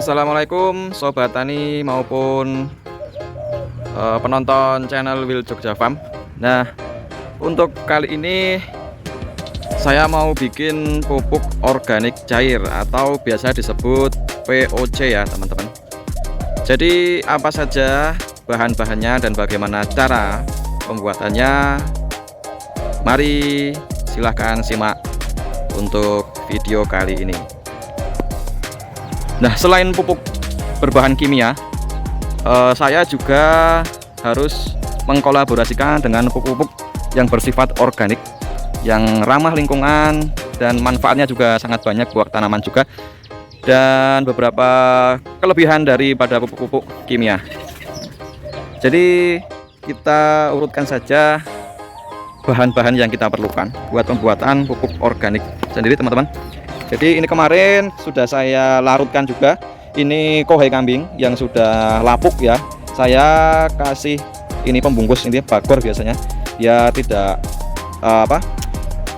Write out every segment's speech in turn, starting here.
Assalamualaikum Sobat Tani maupun penonton channel Wil Jogja Farm. Nah, untuk kali ini saya mau bikin pupuk organik cair atau biasa disebut POC ya teman-teman. Jadi apa saja bahan-bahannya dan bagaimana cara pembuatannya, mari silahkan simak untuk video kali ini. Nah, selain pupuk berbahan kimia, saya juga harus mengkolaborasikan dengan pupuk-pupuk yang bersifat organik, yang ramah lingkungan dan manfaatnya juga sangat banyak buat tanaman juga, dan beberapa kelebihan daripada pupuk-pupuk kimia. Jadi kita urutkan saja bahan-bahan yang kita perlukan buat pembuatan pupuk organik sendiri teman-teman. Jadi ini kemarin sudah saya larutkan juga. Ini kohai kambing yang sudah lapuk ya. Saya kasih ini pembungkus, ini bakor biasanya. Ya tidak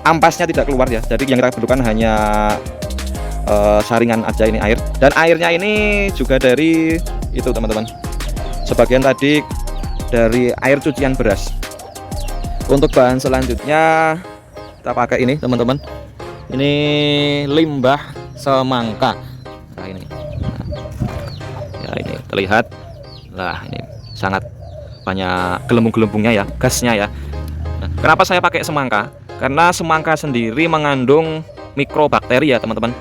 ampasnya tidak keluar ya. Jadi yang kita perlukan hanya saringan aja ini air. Dan airnya ini juga dari itu teman-teman. Sebagian tadi dari air cucian beras. Untuk bahan selanjutnya kita pakai ini teman-teman. Ini limbah semangka. Nah ini, ya ini terlihat. Nah ini sangat banyak gelembung-gelembungnya ya, gasnya ya. Nah, kenapa saya pakai semangka? Karena semangka sendiri mengandung mikrobakteri ya teman-teman.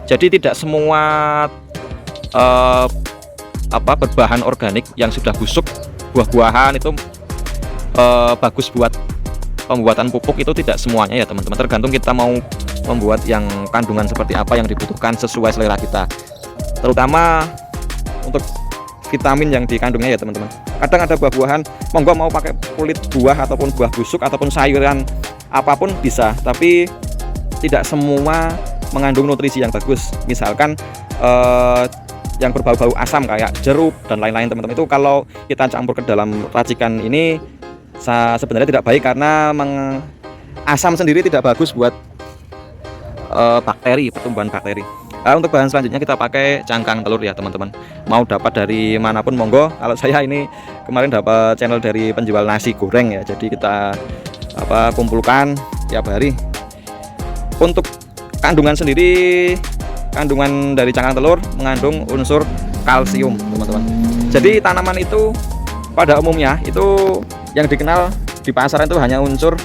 Jadi tidak semua berbahan organik yang sudah busuk, buah-buahan itu bagus buat pembuatan pupuk. Itu tidak semuanya ya teman-teman, tergantung kita mau membuat yang kandungan seperti apa yang dibutuhkan sesuai selera kita, terutama untuk vitamin yang dikandungnya ya teman-teman. Kadang ada buah-buahan, monggo mau pakai kulit buah ataupun buah busuk ataupun sayuran apapun bisa, tapi tidak semua mengandung nutrisi yang bagus. Misalkan yang berbau-bau asam kayak jeruk dan lain-lain teman-teman, itu kalau kita campur ke dalam racikan ini sebenarnya tidak baik, karena asam sendiri tidak bagus buat bakteri, pertumbuhan bakteri. Nah, untuk bahan selanjutnya kita pakai cangkang telur ya teman-teman. Mau dapat dari manapun monggo. Kalau saya ini kemarin dapat channel dari penjual nasi goreng ya, jadi kita kumpulkan tiap hari. Untuk kandungan sendiri, kandungan dari cangkang telur mengandung unsur kalsium teman-teman. Jadi tanaman itu pada umumnya itu yang dikenal di pasaran itu hanya unsur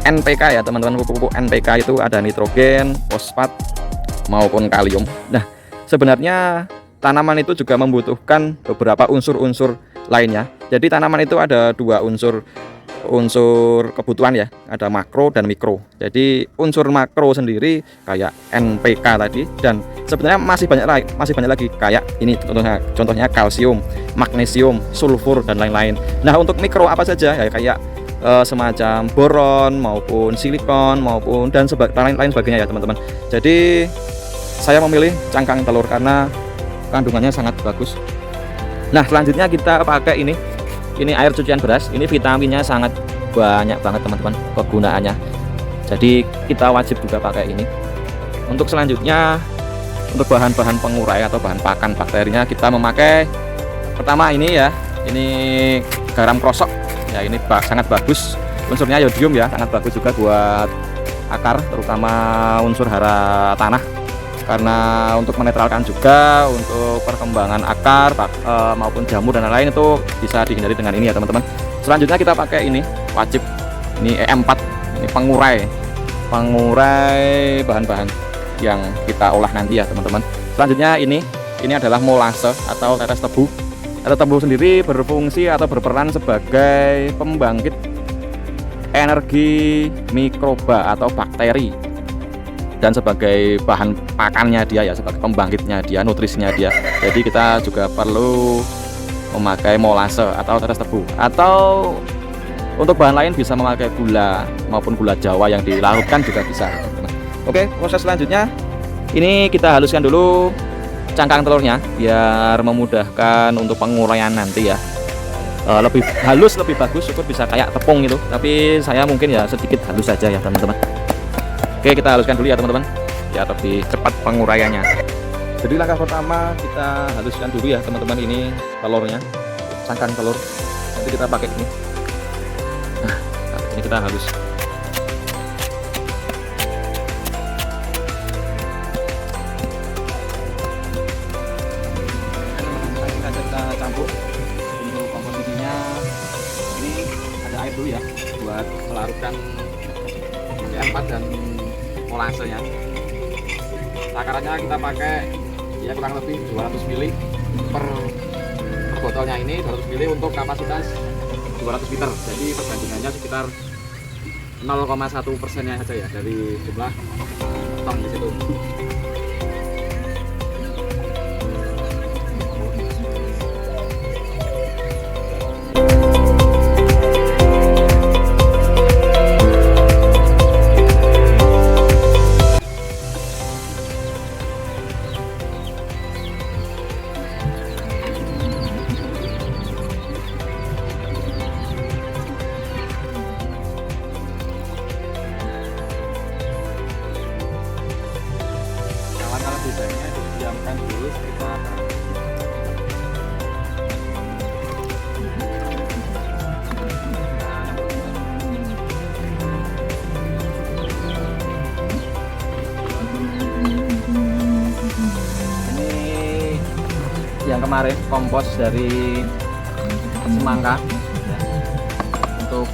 NPK ya teman-teman. Pupuk NPK itu ada nitrogen, fosfat maupun kalium. Nah, sebenarnya tanaman itu juga membutuhkan beberapa unsur-unsur lainnya. Jadi tanaman itu ada dua unsur kebutuhan ya, ada makro dan mikro. Jadi unsur makro sendiri kayak NPK tadi, dan sebenarnya masih banyak lagi kayak ini contohnya kalsium, magnesium, sulfur dan lain-lain. Nah, untuk mikro apa saja ya, kayak semacam boron maupun silikon maupun dan lain sebagainya ya teman-teman. Jadi saya memilih cangkang telur karena kandungannya sangat bagus. Nah, selanjutnya kita pakai ini air cucian beras. Ini vitaminnya sangat banyak banget teman-teman kegunaannya. Jadi kita wajib juga pakai ini. Untuk selanjutnya, untuk bahan-bahan pengurai atau bahan pakan bakterinya, kita memakai pertama ini ya, ini garam krosok ya. Ini sangat bagus, unsurnya yodium ya, sangat bagus juga buat akar, terutama unsur hara tanah, karena untuk menetralkan juga untuk perkembangan akar maupun jamur dan lain-lain, itu bisa dihindari dengan ini ya teman-teman. Selanjutnya kita pakai ini wajib, ini E4, ini pengurai bahan-bahan yang kita olah nanti ya teman-teman. Selanjutnya ini adalah molase atau tetes tebu. Tetes tebu sendiri berfungsi atau berperan sebagai pembangkit energi mikroba atau bakteri, dan sebagai bahan pakannya dia ya, sebagai pembangkitnya dia, nutrisinya dia. Jadi kita juga perlu memakai molase atau tetes tebu, atau untuk bahan lain bisa memakai gula maupun gula Jawa yang dilarutkan juga bisa. Oke, proses selanjutnya ini kita haluskan dulu cangkang telurnya biar memudahkan untuk penguraian nanti ya. Lebih halus lebih bagus, syukur bisa kayak tepung itu, tapi saya mungkin ya sedikit halus saja ya teman-teman. Oke, kita haluskan dulu ya teman-teman, ya lebih cepat penguraiannya. Jadi langkah pertama kita haluskan dulu ya teman-teman, ini telurnya, cangkang telur. Nanti kita pakai ini. Nah, ini kita halus. Kita campur. Untuk komposisinya ini ada air dulu ya buat melarutkan M4 dan molasenya. Takarannya kita pakai ya kurang lebih 200 ml per botolnya, ini 200 ml untuk kapasitas 200 liter. Jadi perbandingannya sekitar 0,1%-nya saja ya dari jumlah tong di situ. Biasanya didiamkan dulu sekitar ini yang kemarin kompos dari semangka ya, untuk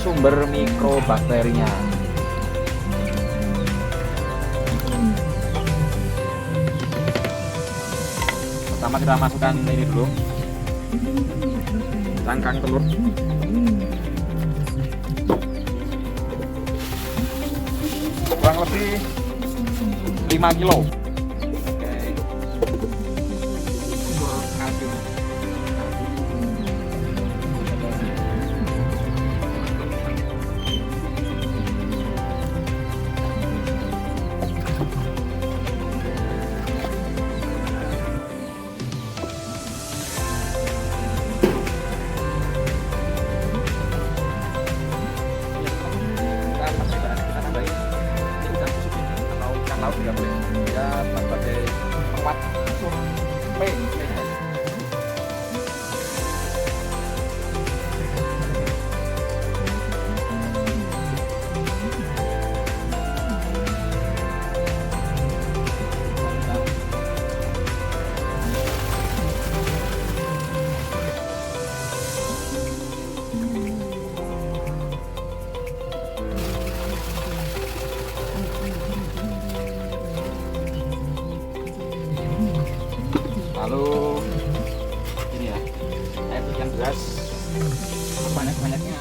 sumber mikrobakterinya. Pertama kita masukkan ini dulu, cangkang telur. Kurang lebih 5 kilo. Oke. Kalsium. Juga boleh ya, sebagai penguat P. Lalu ini ya, air ikan beras banyak-banyaknya.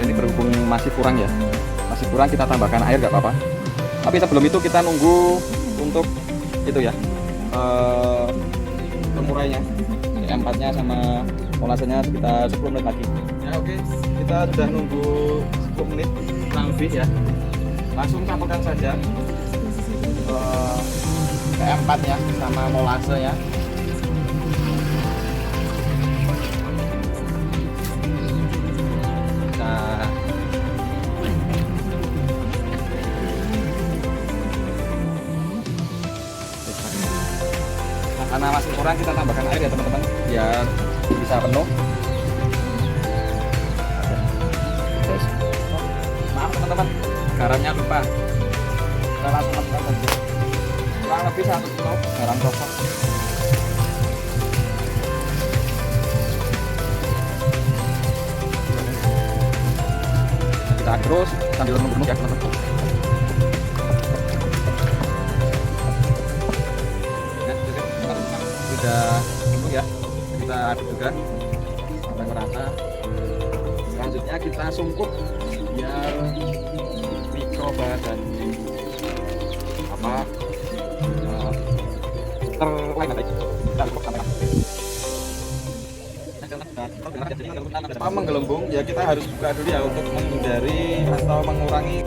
Ini berhubung masih kurang ya, masih kurang, kita tambahkan air nggak apa-apa. Tapi sebelum itu kita nunggu untuk itu ya, pemurainya, M4-nya sama molasenya sekitar 10 menit lagi. Ya oke, kita sudah nunggu 10 menit kurang lebih ya. Langsung campurkan saja ke M4-nya sama molasenya. Karena masih kurang, kita tambahkan air ya teman-teman biar bisa penuh. Maaf teman-teman, garamnya lupa. kita langsung masukkan saja kurang lebih 1 kilo garam rosok. Kita aduk terus sambil menunggu ya teman-teman. Sudah penuh ya, kita aduk juga sampai merata. Selanjutnya kita sungkup biar mikroba dan terlain nanti kita aduk sampai menggelembung ya, kita harus buka dulu ya untuk menghindari atau mengurangi